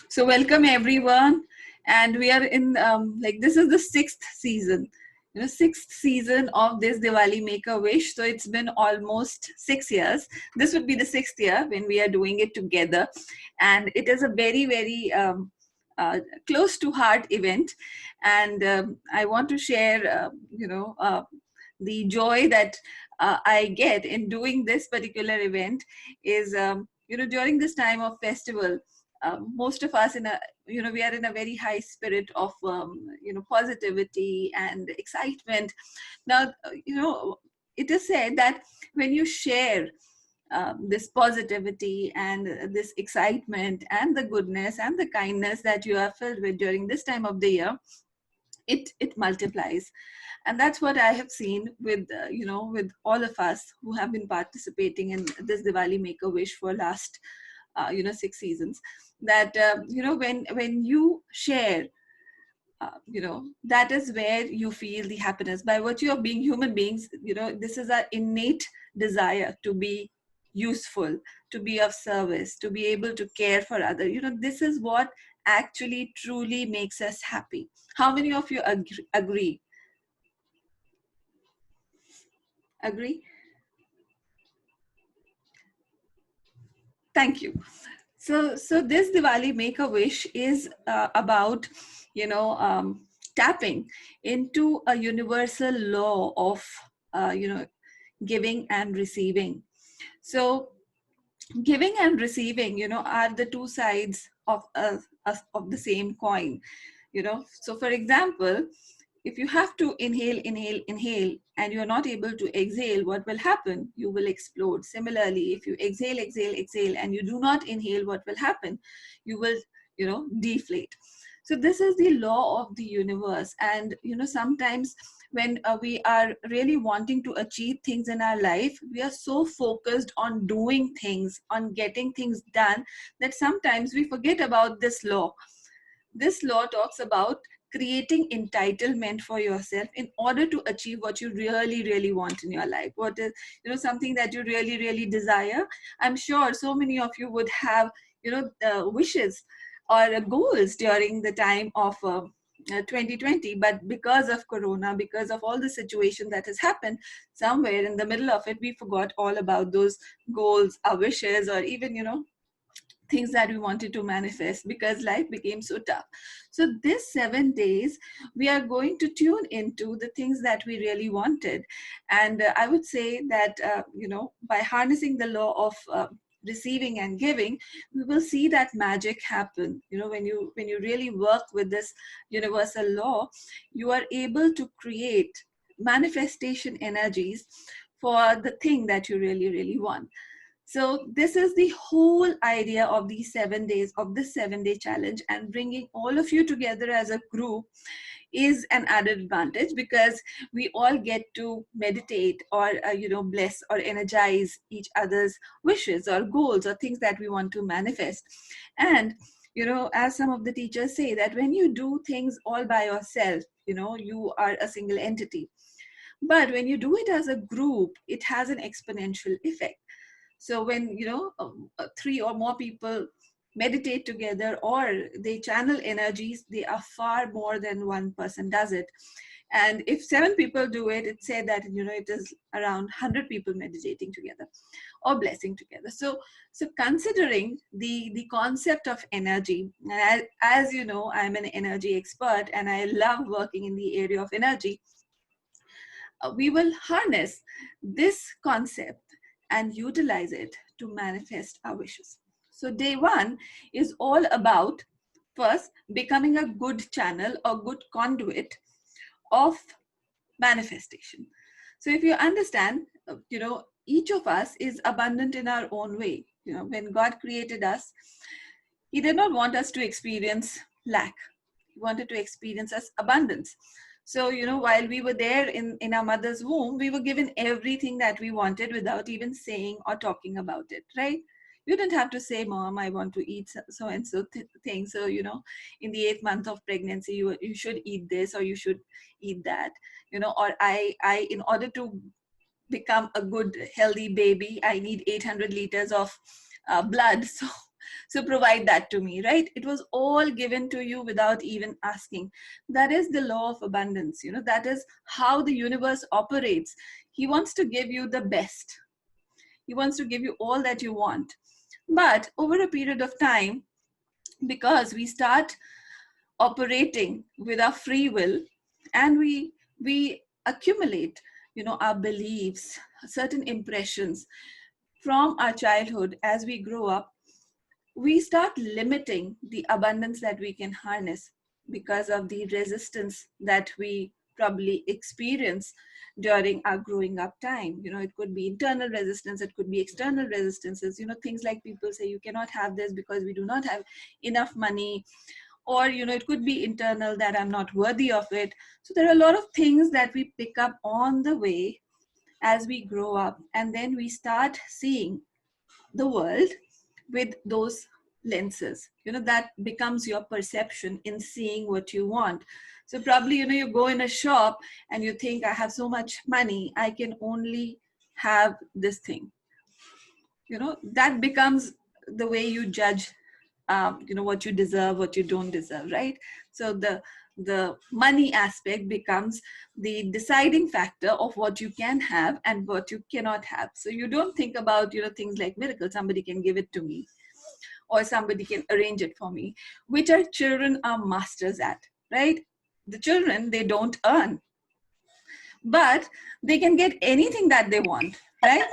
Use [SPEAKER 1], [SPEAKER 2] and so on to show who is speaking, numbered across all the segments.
[SPEAKER 1] So welcome everyone, and we are in this is the sixth season. Sixth season of this Diwali Make a Wish. So it's been almost 6 years. This would be the sixth year when we are doing it together, and it is a very uh, close to heart event. And I want to share, the joy that I get in doing this particular event is, during this time of festival. Most of us we are in a very high spirit of positivity and excitement. Now, it is said that when you share this positivity and this excitement and the goodness and the kindness that you are filled with during this time of the year, it multiplies. And that's what I have seen with with all of us who have been participating in this Diwali Make a Wish for last 6 seasons. That when you share, that is where you feel the happiness. By virtue of being human beings, this is our innate desire to be useful, to be of service, to be able to care for others. This is what actually truly makes us happy. How many of you agree? Thank you. So this Diwali Make a Wish is about, you know, um, tapping into a universal law of, giving and receiving. So giving and receiving, are the two sides of the same coin. So for example, if you have to inhale, and you're not able to exhale, what will happen? You will explode. Similarly, if you exhale, and you do not inhale, what will happen? You will, deflate. So this is the law of the universe. And, sometimes when we are really wanting to achieve things in our life, we are so focused on doing things, on getting things done, that sometimes we forget about this law. This law talks about creating entitlement for yourself in order to achieve what you really want in your life. What is, something that you really desire. I'm sure so many of you would have, wishes or goals during the time of 2020, but because of corona, because of all the situation that has happened, somewhere in the middle of it, we forgot all about those goals, our wishes, or even, things that we wanted to manifest, because life became so tough. So this 7 days, we are going to tune into the things that we really wanted. And I would say that, by harnessing the law of receiving and giving, we will see that magic happen. When you really work with this universal law, you are able to create manifestation energies for the thing that you really want. So this is the whole idea of these 7 days, of this 7-day challenge. And bringing all of you together as a group is an added advantage, because we all get to meditate or bless or energize each other's wishes or goals or things that we want to manifest. And as some of the teachers say, that when you do things all by yourself, you are a single entity. But when you do it as a group, it has an exponential effect. So when three or more people meditate together, or they channel energies, they are far more than one person does it. And if 7 people do it, it said that it is around 100 people meditating together or blessing together. So considering the concept of energy, and as you know, I'm an energy expert and I love working in the area of energy. We will harness this concept and utilize it to manifest our wishes. So day one is all about, first, becoming a good channel or good conduit of manifestation. So if you understand, each of us is abundant in our own way. When God created us, He did not want us to experience lack. He wanted to experience us abundance. So, while we were there in our mother's womb, we were given everything that we wanted without even saying or talking about it, right? You didn't have to say, Mom, I want to eat so and so thing. So, in the 8th month of pregnancy, you should eat this or you should eat that, or I, in order to become a good, healthy baby, I need 800 liters of blood. So So provide that to me, right? It was all given to you without even asking. That is the law of abundance. That is how the universe operates. He wants to give you the best. He wants to give you all that you want. But over a period of time, because we start operating with our free will, and we accumulate, our beliefs, certain impressions from our childhood. As we grow up, we start limiting the abundance that we can harness because of the resistance that we probably experience during our growing up time. It could be internal resistance, it could be external resistances, things like people say you cannot have this because we do not have enough money, or it could be internal, that I'm not worthy of it. So there are a lot of things that we pick up on the way as we grow up, and then we start seeing the world with those lenses. That becomes your perception in seeing what you want. So probably, you go in a shop and you think, I have so much money, I can only have this thing. That becomes the way you judge, what you deserve, what you don't deserve, right? So the money aspect becomes the deciding factor of what you can have and what you cannot have. So you don't think about, things like miracle, somebody can give it to me, or somebody can arrange it for me, which our children are masters at, right? The children, they don't earn, but they can get anything that they want, right?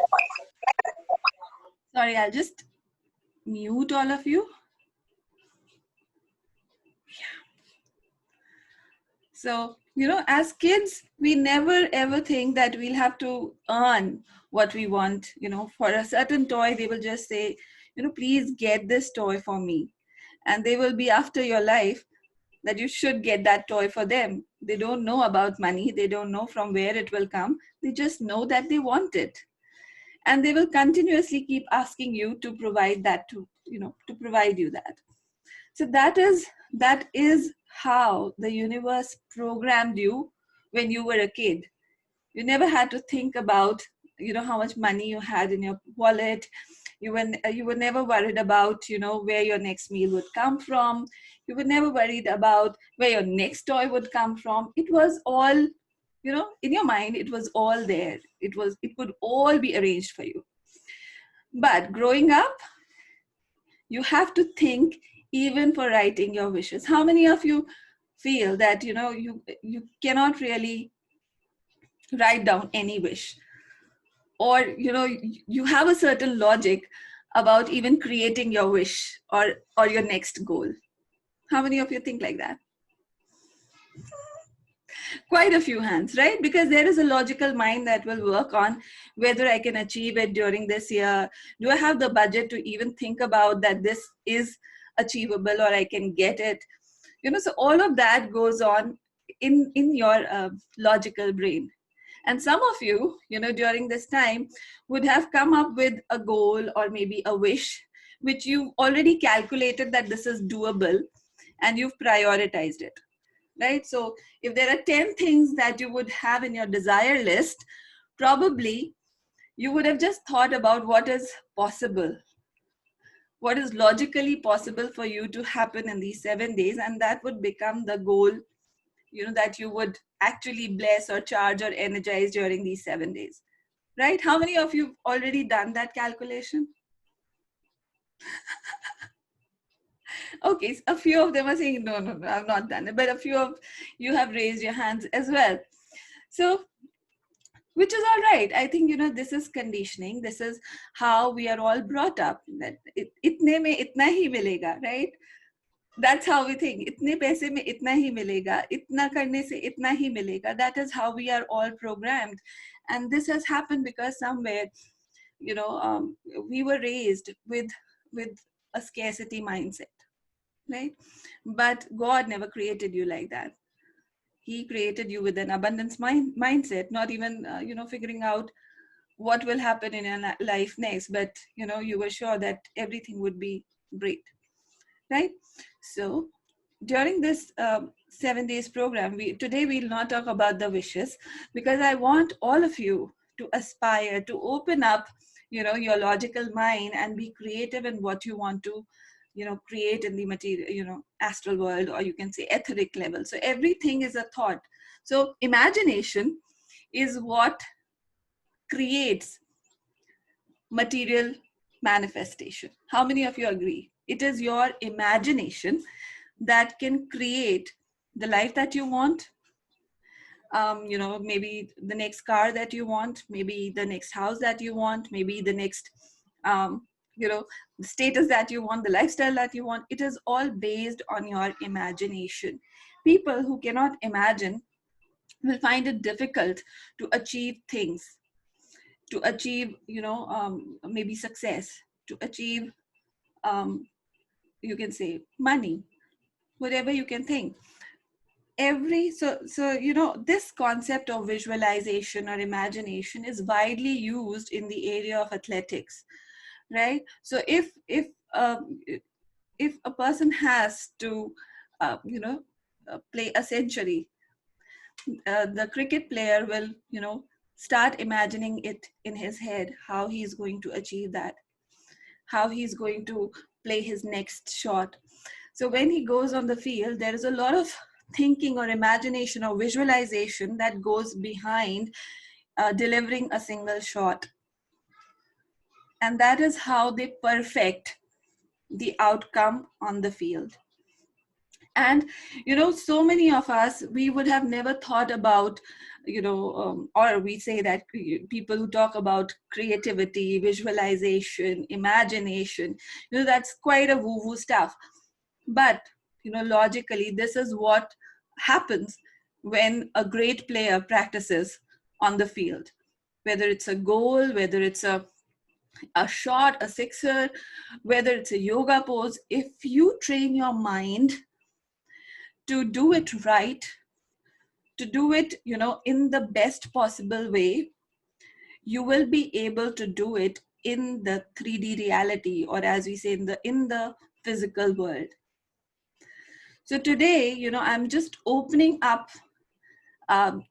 [SPEAKER 1] Sorry, I'll just mute all of you. So, as kids, we never ever think that we'll have to earn what we want. For a certain toy, they will just say, please get this toy for me. And they will be after your life that you should get that toy for them. They don't know about money. They don't know from where it will come. They just know that they want it. And they will continuously keep asking you to provide that to provide you that. So that is how the universe programmed you when you were a kid. You never had to think about, how much money you had in your wallet. You were never worried about, where your next meal would come from. You were never worried about where your next toy would come from. It was all, in your mind, it was all there. It could all be arranged for you. But growing up, you have to think even for writing your wishes. How many of you feel that you cannot really write down any wish, or you have a certain logic about even creating your wish or your next goal? How many of you think like that? Quite a few hands, right? Because there is a logical mind that will work on whether I can achieve it during this year. Do I have the budget to even think about that this is achievable, or I can get it? So all of that goes on in your logical brain. And some of you, during this time would have come up with a goal or maybe a wish which you already calculated that this is doable, and you've prioritized it, right? So if there are 10 things that you would have in your desire list, probably you would have just thought about what is possible, what is logically possible for you to happen in these 7 days, and that would become the goal, that you would actually bless or charge or energize during these 7 days, right? How many of you already done that calculation? Okay, a few of them are saying, no, no, no, I've not done it, but a few of you have raised your hands as well. So, which is all right. I think, this is conditioning. This is how we are all brought up, that itne mein itna hi milega, right? That's how we think. Itne paise mein itna hi milega, itna karne se itna hi milega. That is how we are all programmed. And this has happened because somewhere, we were raised with a scarcity mindset, right? But God never created you like that. He created you with an abundance mindset, not even, figuring out what will happen in your life next, but, you were sure that everything would be great, right? So during this 7 days program, today we'll not talk about the wishes, because I want all of you to aspire to open up, your logical mind and be creative in what you want to create in the material, astral world, or you can say etheric level. So everything is a thought. So imagination is what creates material manifestation. How many of you agree? It is your imagination that can create the life that you want, maybe the next car that you want, maybe the next house that you want, maybe the next, um, the status that you want, the lifestyle that you want. It is all based on your imagination. People who cannot imagine will find it difficult to achieve things, to achieve, maybe success, to achieve, um, you can say money, whatever you can think. This concept of visualization or imagination is widely used in the area of athletics, right? So if a person has to play a century, the cricket player will start imagining it in his head, how he's going to achieve that, how he's going to play his next shot. So when he goes on the field, there is a lot of thinking or imagination or visualization that goes behind delivering a single shot. And that is how they perfect the outcome on the field. And so many of us, we would have never thought about, or we say that people who talk about creativity, visualization, imagination, that's quite a woo-woo stuff. But logically, this is what happens when a great player practices on the field, whether it's a goal, whether it's a shot, a sixer, whether it's a yoga pose. If you train your mind to do it right, to do it in the best possible way, you will be able to do it in the 3D reality, or as we say, in the physical world. So today, I'm just opening up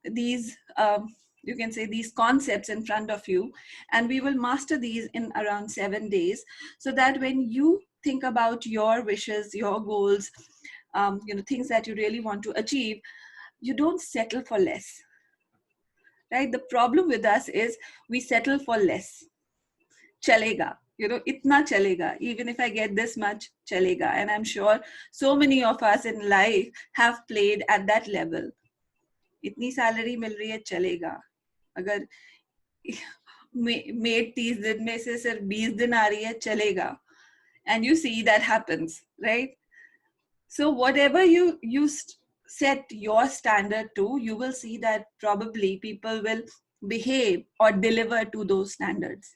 [SPEAKER 1] these, you can say, these concepts in front of you, and we will master these in around 7 days, so that when you think about your wishes, your goals, things that you really want to achieve, you don't settle for less, right? The problem with us is we settle for less. Chalega, itna chalega. Even if I get this much, chalega. And I'm sure so many of us in life have played at that level. इतनी salary मिल रही है चलेगा, अगर made 30 दिन में से सिर्फ 20 दिन आ रही है चलेगा. And you see that happens, right? So whatever you set your standard to, you will see that probably people will behave or deliver to those standards.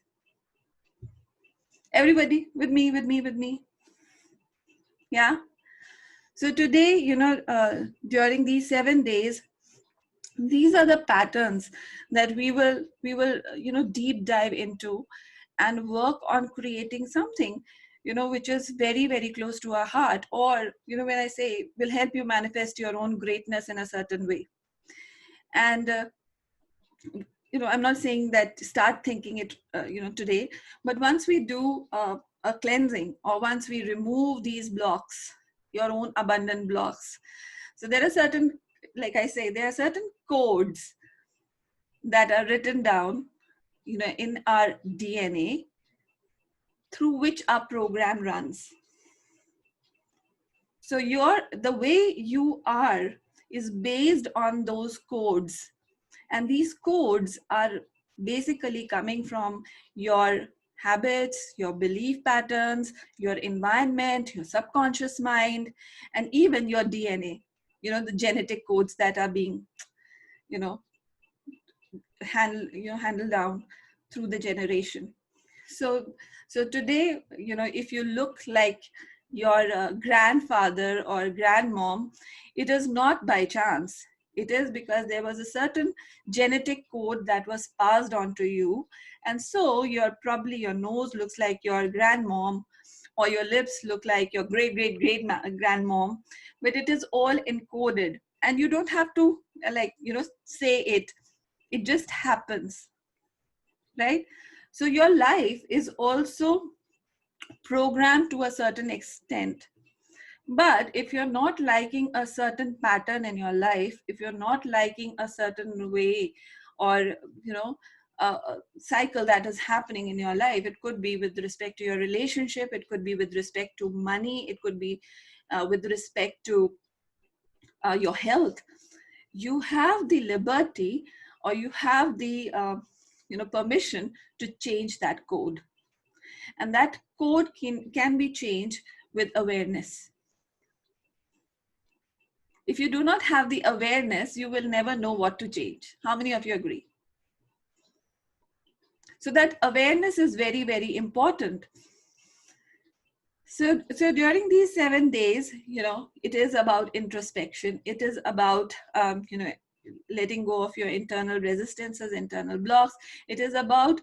[SPEAKER 1] Everybody with me? Yeah. So today, during these 7 days, these are the patterns that we will deep dive into and work on creating something which is very, very close to our heart, or when I say will help you manifest your own greatness in a certain way. And I'm not saying that start thinking it today, but once we do a cleansing, or once we remove these blocks, your own abundant blocks, so there are certain, like I say, there are certain codes that are written down in our DNA, through which our program runs. So the way you are is based on those codes, and these codes are basically coming from your habits, your belief patterns, your environment, your subconscious mind, and even your DNA, the genetic codes that are being handled down through the generation. So today, if you look like your grandfather or grandmom, it is not by chance. It is because there was a certain genetic code that was passed on to you. And so your nose looks like your grandmom, or your lips look like your great grandmom, but it is all encoded. And you don't have to say it. It just happens, right? So your life is also programmed to a certain extent. But if you're not liking a certain pattern in your life, if you're not liking a certain way, or you know a cycle that is happening in your life, it could be with respect to your relationship, it could be with respect to money, it could be with respect to your health, you have the liberty, or you have the permission to change that code. And that code can be changed with awareness. If you do not have the awareness, you will never know what to change. How many of you agree? So that awareness is very, very important. So during these 7 days, it is about introspection. It is about, letting go of your internal resistances, internal blocks. It is about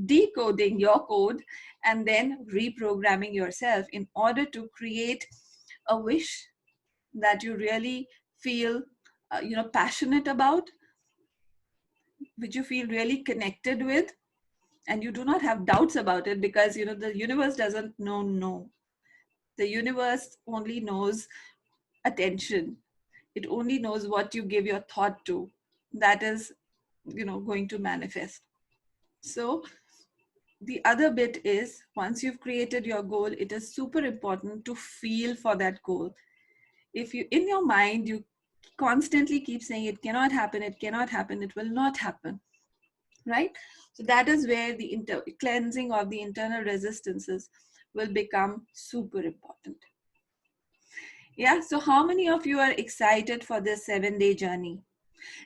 [SPEAKER 1] decoding your code and then reprogramming yourself in order to create a wish that you really feel, passionate about, which you feel really connected with, and you do not have doubts about it, because the universe doesn't know no. The universe only knows attention. It only knows what you give your thought to. That is, going to manifest. So the other bit is, once you've created your goal, it is super important to feel for that goal. If you, in your mind, you constantly keep saying it cannot happen, it cannot happen, it will not happen, right? So that is where the cleansing of the internal resistances will become super important. Yeah, so how many of you are excited for this 7-day journey?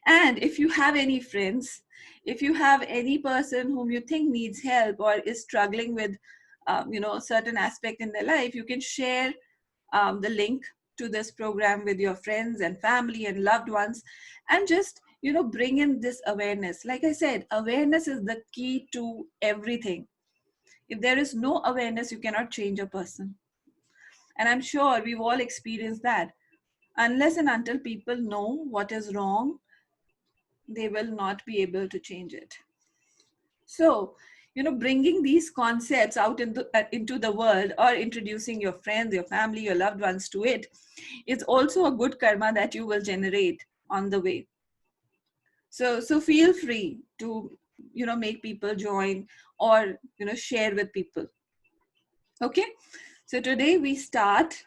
[SPEAKER 1] And if you have any friends, if you have any person whom you think needs help or is struggling with, a certain aspect in their life, you can share the link to this program with your friends and family and loved ones, and just, bring in this awareness. Like I said, awareness is the key to everything. If there is no awareness, you cannot change a person. And I'm sure we've all experienced that. Unless and until people know what is wrong, they will not be able to change it. So, bringing these concepts out into the world, or introducing your friends, your family, your loved ones to it, is also a good karma that you will generate on the way. So feel free to, make people join, or, share with people. Okay. So today we start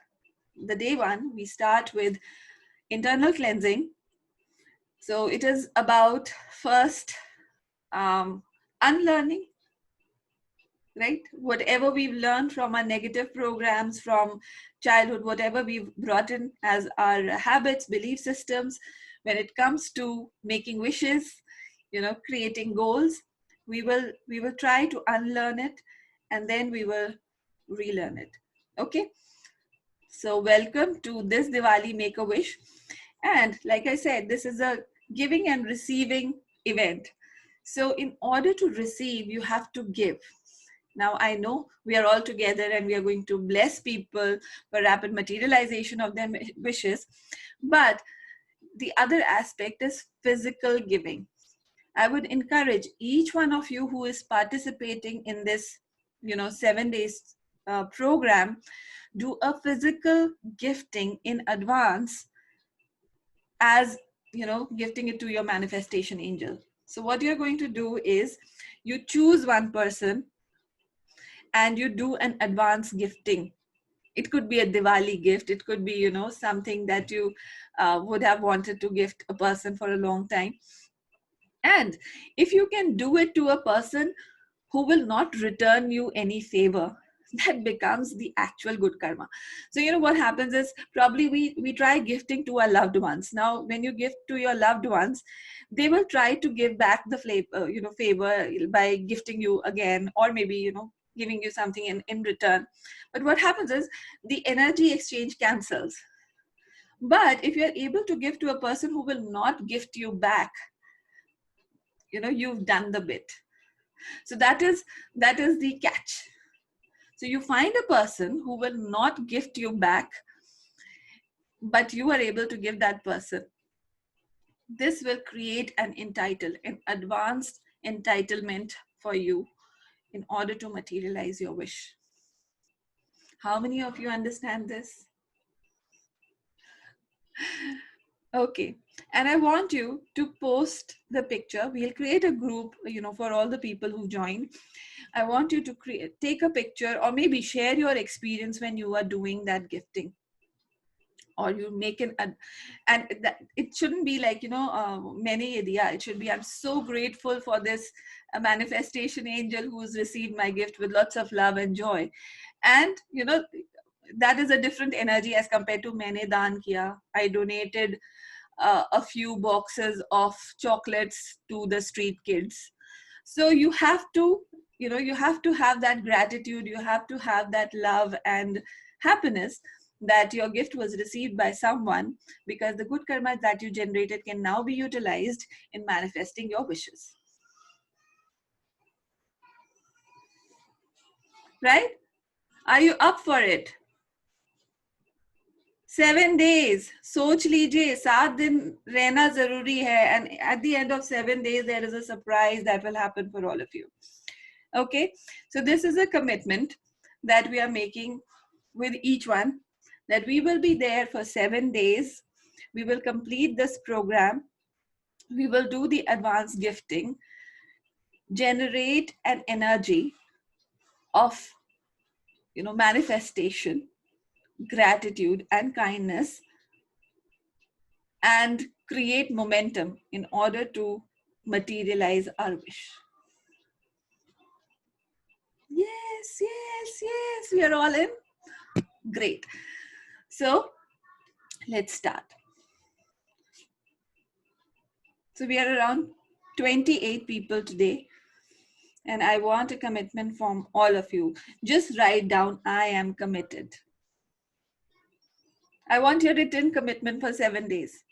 [SPEAKER 1] the day one, we start with internal cleansing. So it is about first unlearning, right? Whatever we've learned from our negative programs from childhood, whatever we've brought in as our habits, belief systems, when it comes to making wishes, creating goals, we will try to unlearn it, and then we will relearn it. Okay. So welcome to this Diwali Make a Wish. And like I said, this is a giving and receiving event. So in order to receive, you have to give. Now, I know we are all together and we are going to bless people for rapid materialization of their wishes. But the other aspect is physical giving. I would encourage each one of you who is participating in this, 7 days program, do a physical gifting in advance, as, gifting it to your manifestation angel. So what you're going to do is, you choose one person and you do an advance gifting. It could be a Diwali gift. It could be, something that you would have wanted to gift a person for a long time. And if you can do it to a person who will not return you any favor, that becomes the actual good karma. So what happens is, probably we try gifting to our loved ones. Now when you gift to your loved ones, they will try to give back the flavor, favor, by gifting you again, or maybe giving you something in return. But what happens is, the energy exchange cancels. But if you're able to give to a person who will not gift you back, you've done the bit. So that is the catch. So you find a person who will not gift you back, but you are able to give that person. This will create an advanced entitlement for you in order to materialize your wish. How many of you understand this? Okay. And I want you to post the picture. We'll create a group, for all the people who join. I want you to take a picture, or maybe share your experience when you are doing that gifting, or you make and that, it shouldn't be like, many idea. It should be, I'm so grateful for this manifestation angel who's received my gift with lots of love and joy. And that is a different energy as compared to maine daan kiya, I donated a few boxes of chocolates to the street kids. So you have to, you have to have that gratitude, you have to have that love and happiness that your gift was received by someone, because the good karma that you generated can now be utilized in manifesting your wishes. Right? Are you up for it? 7 days. सोच लीजिए 7 दिन रहना जरूरी है, and at the end of 7 days there is a surprise that will happen for all of you. Okay, so this is a commitment that we are making with each one, that we will be there for 7 days. We will complete this program. We will do the advanced gifting, generate an energy of manifestation, gratitude and kindness, and create momentum in order to materialize our wish. Yes, yes, yes, we are all in. Great. So let's start. So we are around 28 people today, and I want a commitment from all of you. Just write down, I am committed. I want your written commitment for 7 days.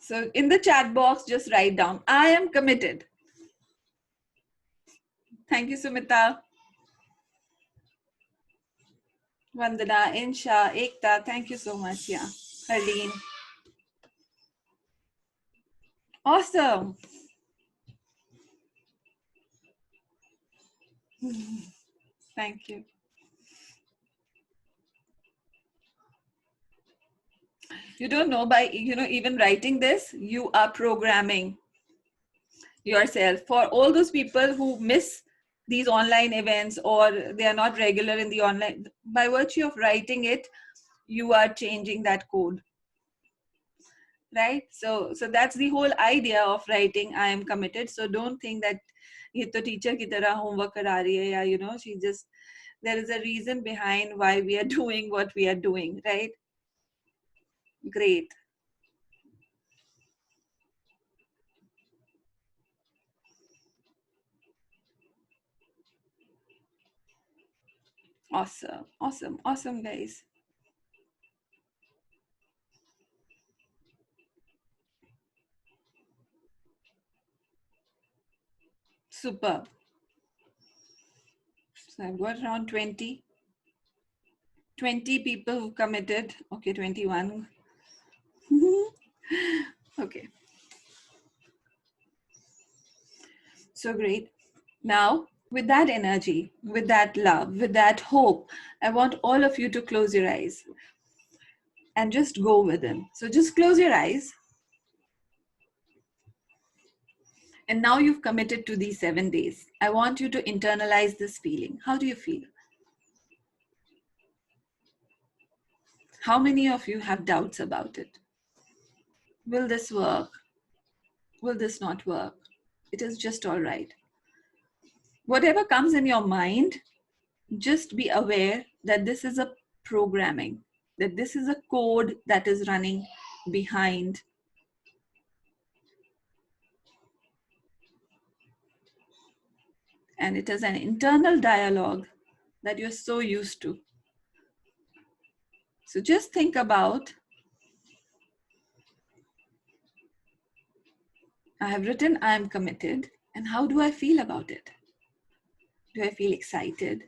[SPEAKER 1] So in the chat box, just write down, I am committed. Thank you, Sumita. Vandana, Insha, Ekta, thank you so much. Yeah, Harleen. Awesome. Thank you. You don't know, by even writing this, you are programming yourself. For all those people who miss these online events, or they are not regular in the online, by virtue of writing it, you are changing that code, right? So that's the whole idea of writing, I am committed. So don't think that ye to teacher ki tarah homework kara rahi hai, ya she just, there is a reason behind why we are doing what we are doing, right? Great. Awesome, awesome, awesome, guys. Superb. So I've got around 20 people who committed. Okay, 21. Okay. So great. Now, with that energy, with that love, with that hope, I want all of you to close your eyes and just go within. So just close your eyes. And now you've committed to these 7 days. I want you to internalize this feeling. How do you feel? How many of you have doubts about it? Will this work? Will this not work? It is just all right. Whatever comes in your mind, just be aware that this is a programming, that this is a code that is running behind. And it is an internal dialogue that you're so used to. So just think about, I have written, I am committed, and how do I feel about it? Do I feel excited?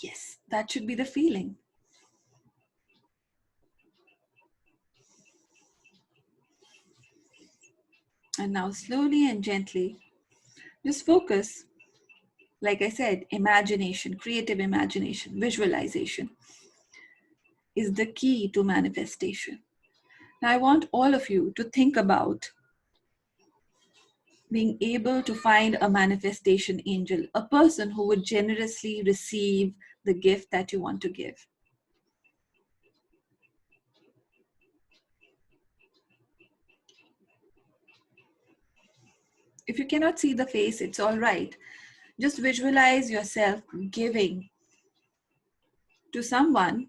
[SPEAKER 1] Yes, that should be the feeling. And now slowly and gently, just focus Like I said, imagination, creative imagination, visualization is the key to manifestation. Now, I want all of you to think about being able to find a manifestation angel, a person who would generously receive the gift that you want to give. If you cannot see the face, it's all right. Just visualize yourself giving to someone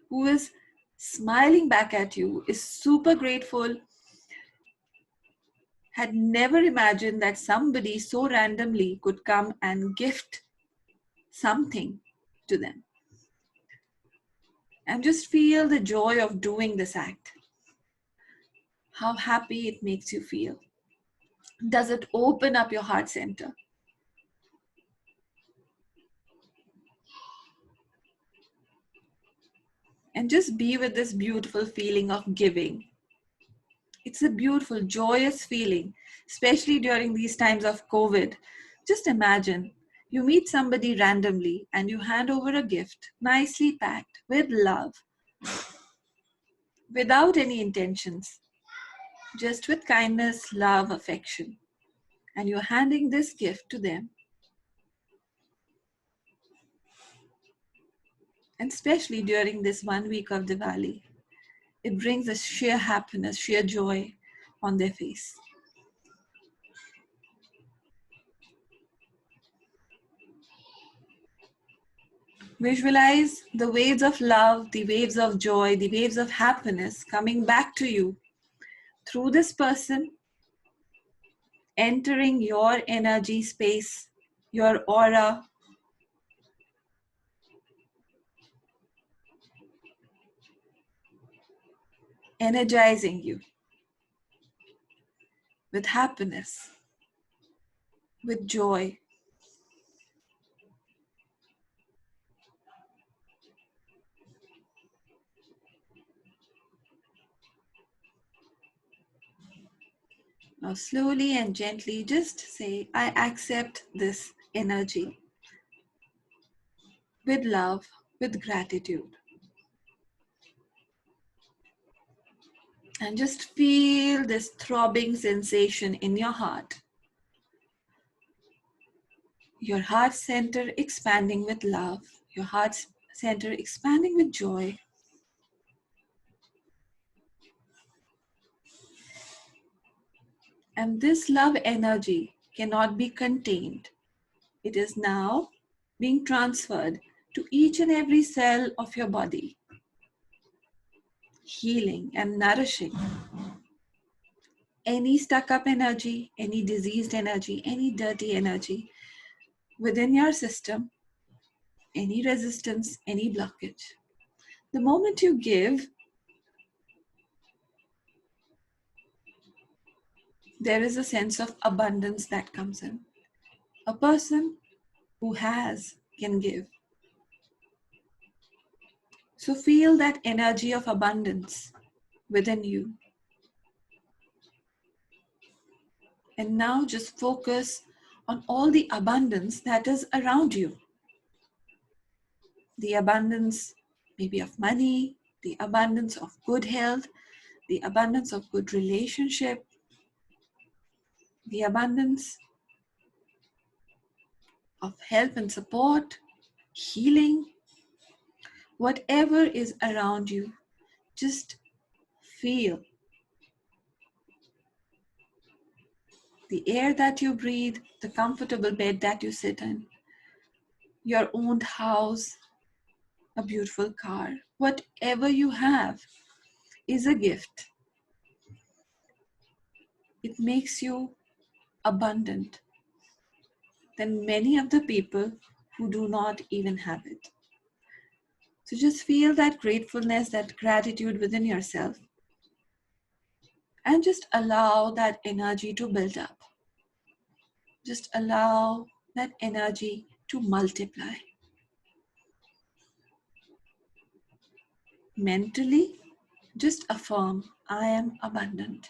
[SPEAKER 1] who is smiling back at you, is super grateful, had never imagined that somebody so randomly could come and gift something to them. And just feel the joy of doing this act. How happy it makes you feel. Does it open up your heart center? And just be with this beautiful feeling of giving. It's a beautiful, joyous feeling, especially during these times of COVID. Just imagine you meet somebody randomly and you hand over a gift, nicely packed, with love, without any intentions, just with kindness, love, affection. And you're handing this gift to them. And especially during this 1 week of Diwali, it brings a sheer happiness, sheer joy on their face. Visualize the waves of love, the waves of joy, the waves of happiness coming back to you through this person, entering your energy space, your aura, energizing you with happiness, with joy. Now, slowly and gently, just say, I accept this energy with love, with gratitude. And just feel this throbbing sensation in your heart. Your heart center expanding with love, your heart center expanding with joy. And this love energy cannot be contained. It is now being transferred to each and every cell of your body, healing and nourishing any stuck up energy, any diseased energy, any dirty energy within your system, any resistance, any blockage. The moment you give, there is a sense of abundance that comes in. A person who has can give. So feel that energy of abundance within you. And now just focus on all the abundance that is around you. The abundance maybe of money, the abundance of good health, the abundance of good relationship, the abundance of help and support, healing, whatever is around you, just feel the air that you breathe, the comfortable bed that you sit in, your owned house, a beautiful car, whatever you have is a gift. It makes you abundant than many of the people who do not even have it. So just feel that gratefulness, that gratitude within yourself, and just allow that energy to build up. Just allow that energy to multiply. Mentally, just affirm, I am abundant.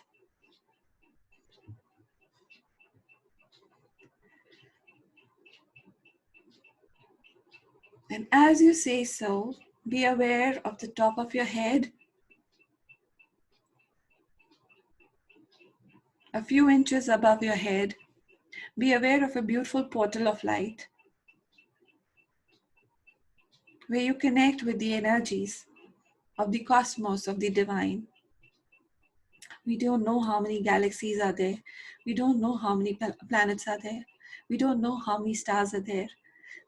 [SPEAKER 1] And as you say so, be aware of the top of your head, a few inches above your head. Be aware of a beautiful portal of light where you connect with the energies of the cosmos, of the divine. We don't know how many galaxies are there. We don't know how many planets are there. We don't know how many stars are there.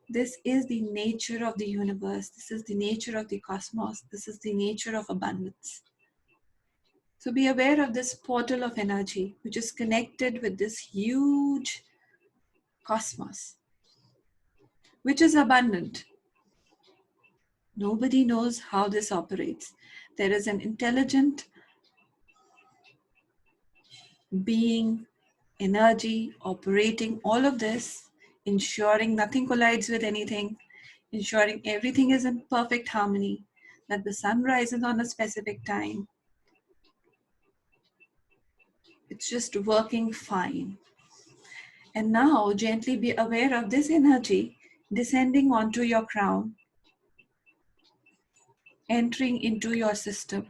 [SPEAKER 1] This is the nature of the universe. This is the nature of the cosmos. This is the nature of abundance. So be aware of this portal of energy, which is connected with this huge cosmos, which is abundant. Nobody knows how this operates. There is an intelligent being, energy operating all of this, ensuring nothing collides with anything, ensuring everything is in perfect harmony, that the sun rises on a specific time. It's just working fine. And now gently be aware of this energy descending onto your crown, entering into your system.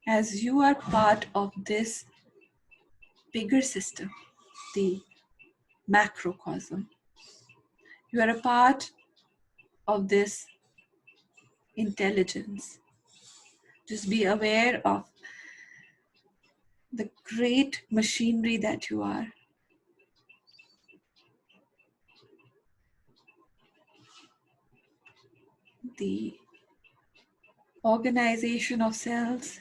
[SPEAKER 1] As you are part of this bigger system, the macrocosm, you are a part of this intelligence. Just be aware of the great machinery that you are. The organization of cells,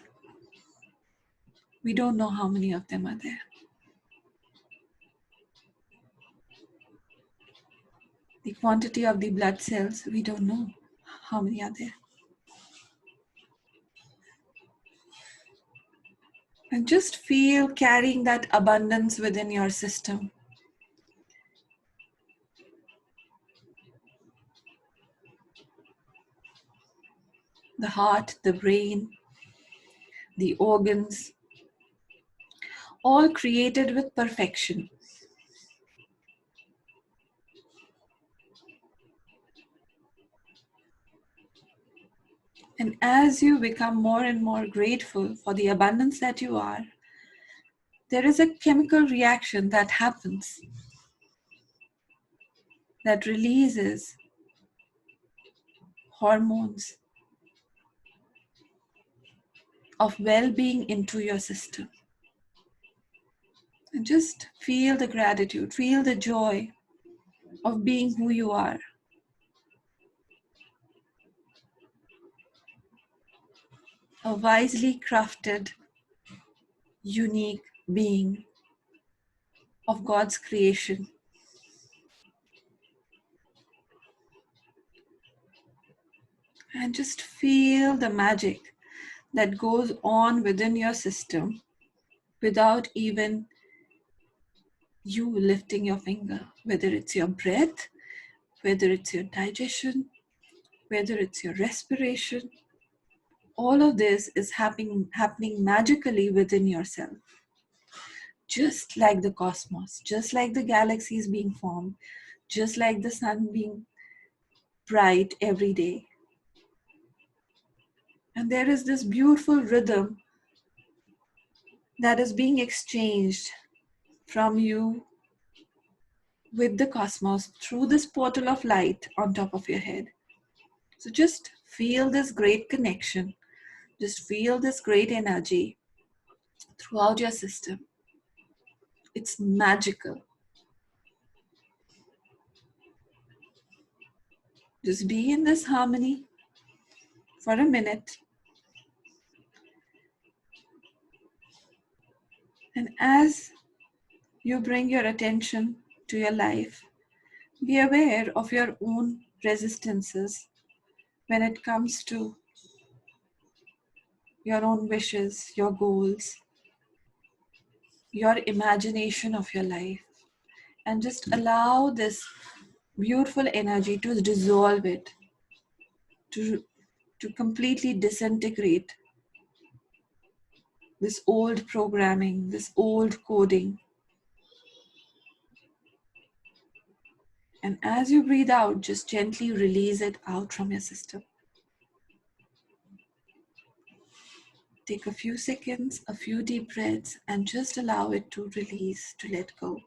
[SPEAKER 1] we don't know how many of them are there. The quantity of the blood cells, we don't know how many are there. And just feel carrying that abundance within your system. The heart, the brain, the organs, all created with perfection. And as you become more and more grateful for the abundance that you are, there is a chemical reaction that happens that releases hormones of well-being into your system. And just feel the gratitude, feel the joy of being who you are. A wisely crafted, unique being of God's creation. And just feel the magic that goes on within your system without even you lifting your finger, whether it's your breath, whether it's your digestion, whether it's your respiration. All of this is happening magically within yourself. Just like the cosmos, just like the galaxies being formed, just like the sun being bright every day. And there is this beautiful rhythm that is being exchanged from you with the cosmos through this portal of light on top of your head. So just feel this great connection. Just feel this great energy throughout your system. It's magical. Just be in this harmony for a minute. And as you bring your attention to your life, be aware of your own resistances when it comes to your own wishes, your goals, your imagination of your life. And just allow this beautiful energy to dissolve it, to completely disintegrate this old programming, this old coding. And as you breathe out, just gently release it out from your system. Take a few seconds, a few deep breaths, and just allow it to release, to let go.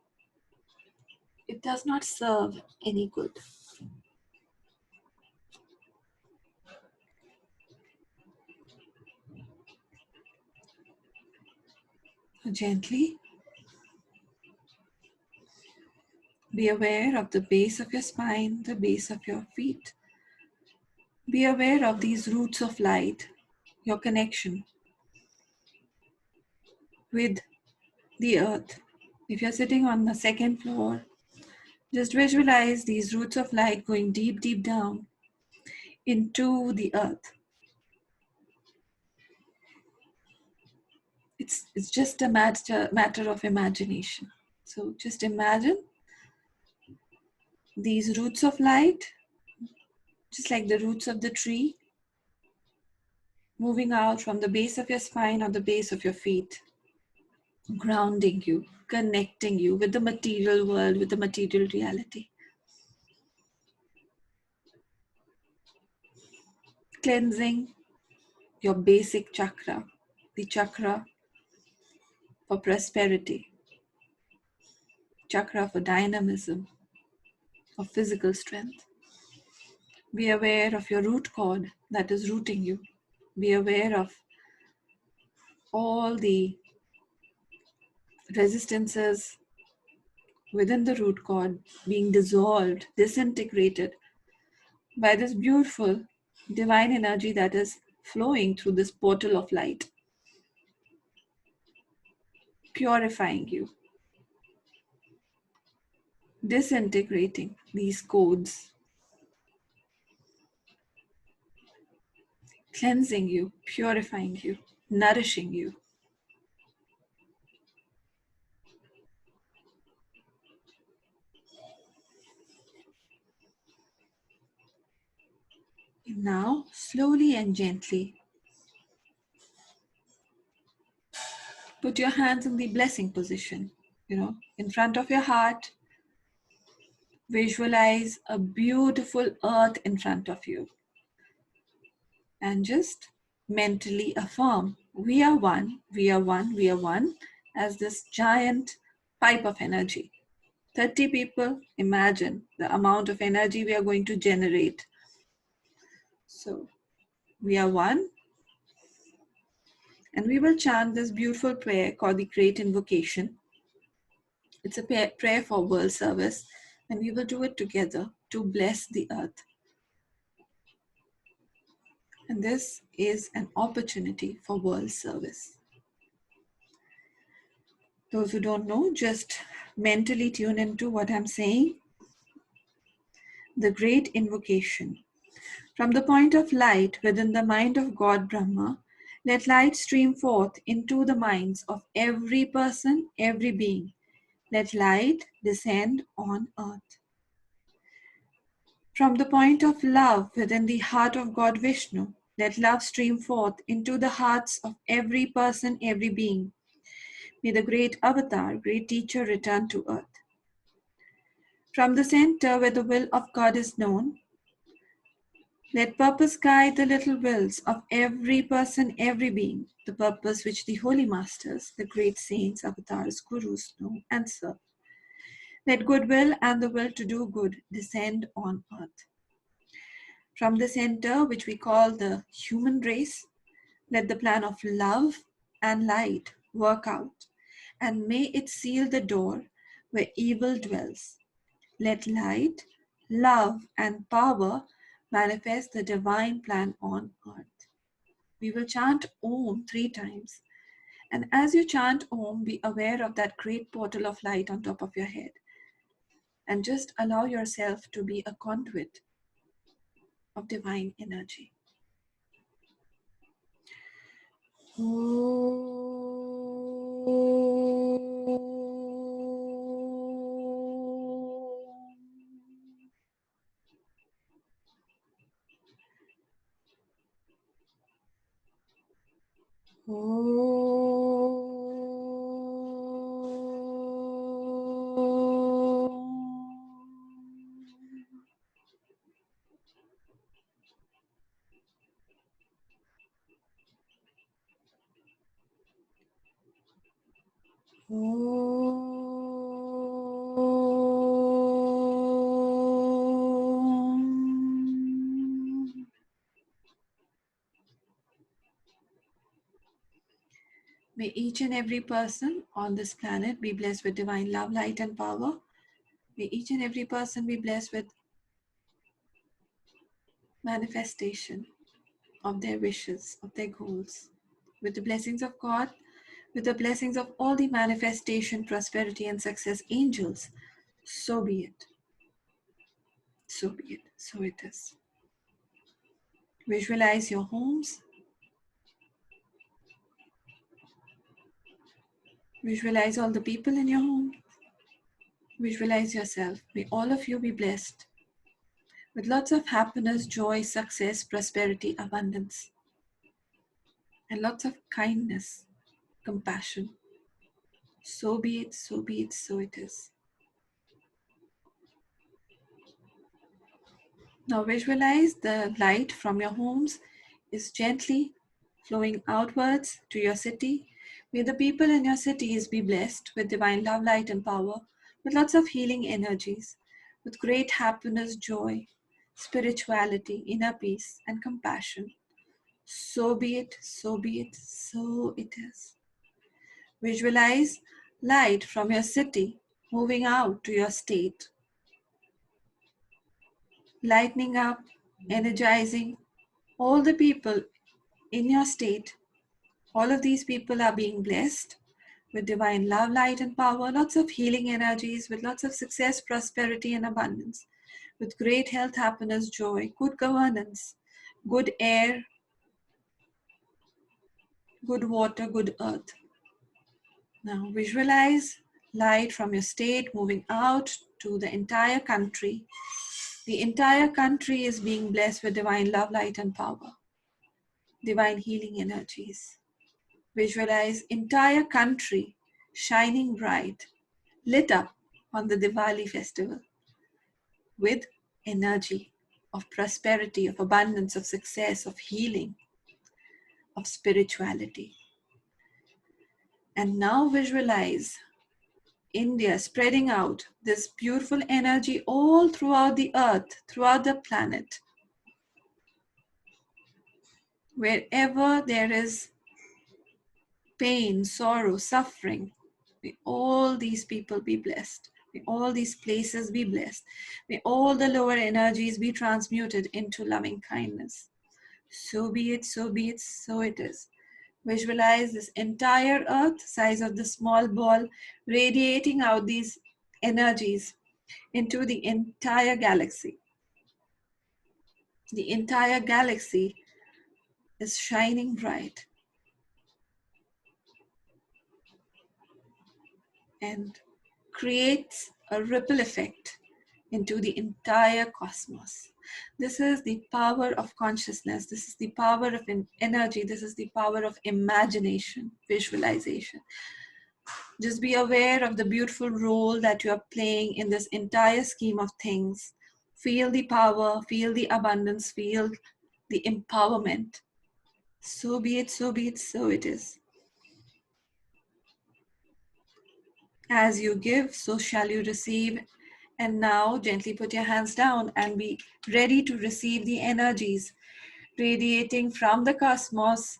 [SPEAKER 1] It does not serve any good. So gently be aware of the base of your spine, the base of your feet. Be aware of these roots of light, your connection with the earth. If you're sitting on the second floor, just visualize these roots of light going deep, deep down into the earth. It's just a matter of imagination. So just imagine these roots of light, just like the roots of the tree, moving out from the base of your spine or the base of your feet, grounding you, connecting you with the material world, with the material reality. Cleansing your basic chakra, the chakra for prosperity, chakra for dynamism, for physical strength. Be aware of your root cord that is rooting you. Be aware of all the resistances within the root cord being dissolved, disintegrated by this beautiful divine energy that is flowing through this portal of light, purifying you, disintegrating these codes, cleansing you, purifying you, nourishing you. And now, slowly and gently, put your hands in the blessing position, in front of your heart. Visualize a beautiful earth in front of you and just mentally affirm, we are one, we are one, we are one, as this giant pipe of energy. 30 people, imagine the amount of energy we are going to generate. So, we are one, and we will chant this beautiful prayer called the Great Invocation. It's a prayer for world service, and we will do it together to bless the earth. And this is an opportunity for world service. Those who don't know, just mentally tune into what I'm saying. The Great Invocation. From the point of light within the mind of God Brahma, let light stream forth into the minds of every person, every being. Let light descend on earth. From the point of love within the heart of God Vishnu, let love stream forth into the hearts of every person, every being. May the great avatar, great teacher return to earth. From the center where the will of God is known, let purpose guide the little wills of every person, every being, the purpose which the holy masters, the great saints, avatars, gurus know and serve. Let goodwill and the will to do good descend on earth. From the center, which we call the human race, let the plan of love and light work out, and may it seal the door where evil dwells. Let light, love, and power manifest the divine plan on earth. We will chant Om 3 times. And as you chant Om, be aware of that great portal of light on top of your head. And just allow yourself to be a conduit of divine energy. Om. May each and every person on this planet be blessed with divine love, light, and power. May each and every person be blessed with manifestation of their wishes, of their goals. With the blessings of God, with the blessings of all the manifestation, prosperity, and success angels, so be it. So be it. So it is. Visualize your homes. Visualize all the people in your home. Visualize yourself. May all of you be blessed with lots of happiness, joy, success, prosperity, abundance, and lots of kindness, compassion. So be it, so be it, so it is. Now visualize the light from your homes is gently flowing outwards to your city. May the people in your cities be blessed with divine love, light, and power, with lots of healing energies, with great happiness, joy, spirituality, inner peace, and compassion. So be it, so be it, so it is. Visualize light from your city moving out to your state, lightening up, energizing all the people in your state. All of these people are being blessed with divine love, light, and power, lots of healing energies, with lots of success, prosperity, and abundance, with great health, happiness, joy, good governance, good air, good water, good earth. Now visualize light from your state moving out to the entire country. The entire country is being blessed with divine love, light, and power, divine healing energies. Visualize entire country shining bright, lit up on the Diwali festival with energy of prosperity, of abundance, of success, of healing, of spirituality. And now visualize India spreading out this beautiful energy all throughout the earth, throughout the planet. Wherever there is pain, sorrow, suffering, may all these people be blessed. May all these places be blessed. May all the lower energies be transmuted into loving kindness. So be it, so be it, so it is. Visualize this entire earth, size of the small ball, radiating out these energies into the entire galaxy. The entire galaxy is shining bright and creates a ripple effect into the entire cosmos. This is the power of consciousness. This is the power of energy. This is the power of imagination, visualization. Just be aware of the beautiful role that you are playing in this entire scheme of things. Feel the power, feel the abundance, feel the empowerment. So be it, so be it, so it is. As you give, so shall you receive. And now gently put your hands down and be ready to receive the energies radiating from the cosmos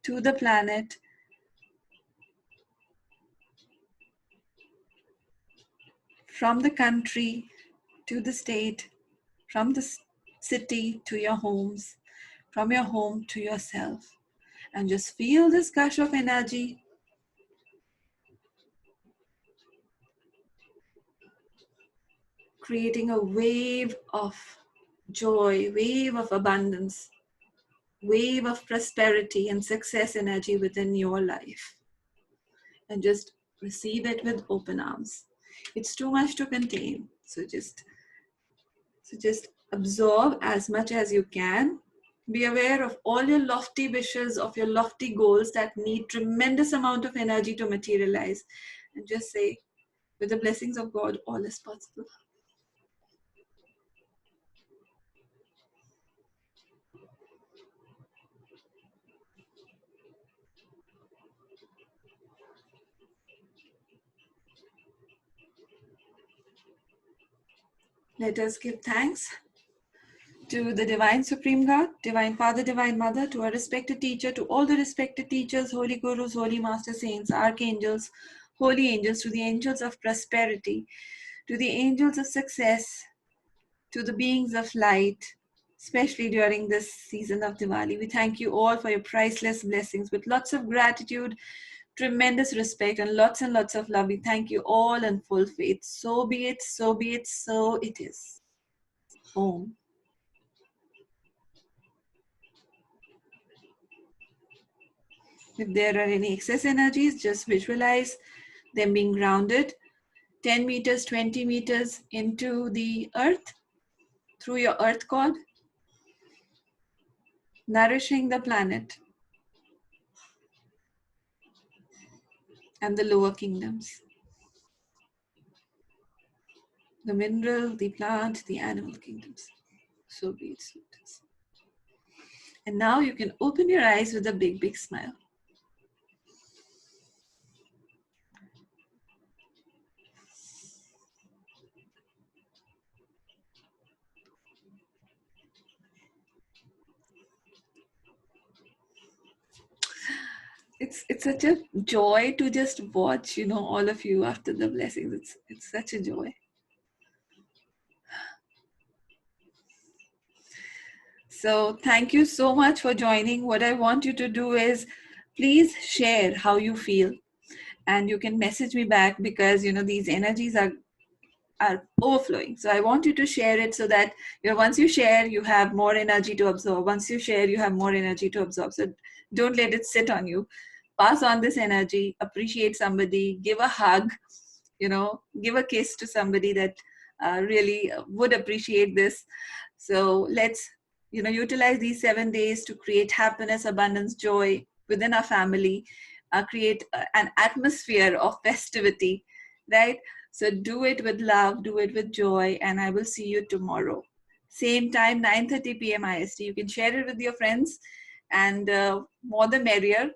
[SPEAKER 1] to the planet, from the country to the state, from the city to your homes, from your home to yourself. And just feel this gush of energy creating a wave of joy, wave of abundance, wave of prosperity and success energy within your life. And just receive it with open arms. It's too much to contain. So just absorb as much as you can. Be aware of all your lofty wishes, of your lofty goals that need tremendous amount of energy to materialize. And just say, with the blessings of God, all is possible. Let us give thanks to the Divine Supreme God, Divine Father, Divine Mother, to our respected teacher, to all the respected teachers, holy gurus, holy master saints, archangels, holy angels, to the angels of prosperity, to the angels of success, to the beings of light, especially during this season of Diwali. We thank you all for your priceless blessings with lots of gratitude, tremendous respect, and lots of love. We thank you all in full faith. So be it, so be it, so it is. Om. If there are any excess energies, just visualize them being grounded 10 meters, 20 meters into the earth through your earth cord, nourishing the planet and the lower kingdoms, the mineral, the plant, the animal kingdoms. So be it, so it is. And now you can open your eyes with a big, big smile. It's such a joy to just watch, all of you after the blessings. It's such a joy. So thank you so much for joining. What I want you to do is please share how you feel, and you can message me back, because these energies are overflowing. So I want you to share it, so that once you share, you have more energy to absorb. Once you share, you have more energy to absorb. So don't let it sit on you. Pass on this energy, appreciate somebody, give a hug, give a kiss to somebody that really would appreciate this. So let's utilize these 7 days to create happiness, abundance, joy within our family, create an atmosphere of festivity, right? So do it with love, do it with joy, and I will see you tomorrow. Same time, 9:30 p.m. IST. You can share it with your friends, and more the merrier.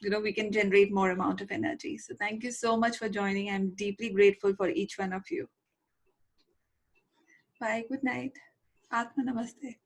[SPEAKER 1] We can generate more amount of energy. So thank you so much for joining. I'm deeply grateful for each one of you. Bye. Good night. Atma Namaste.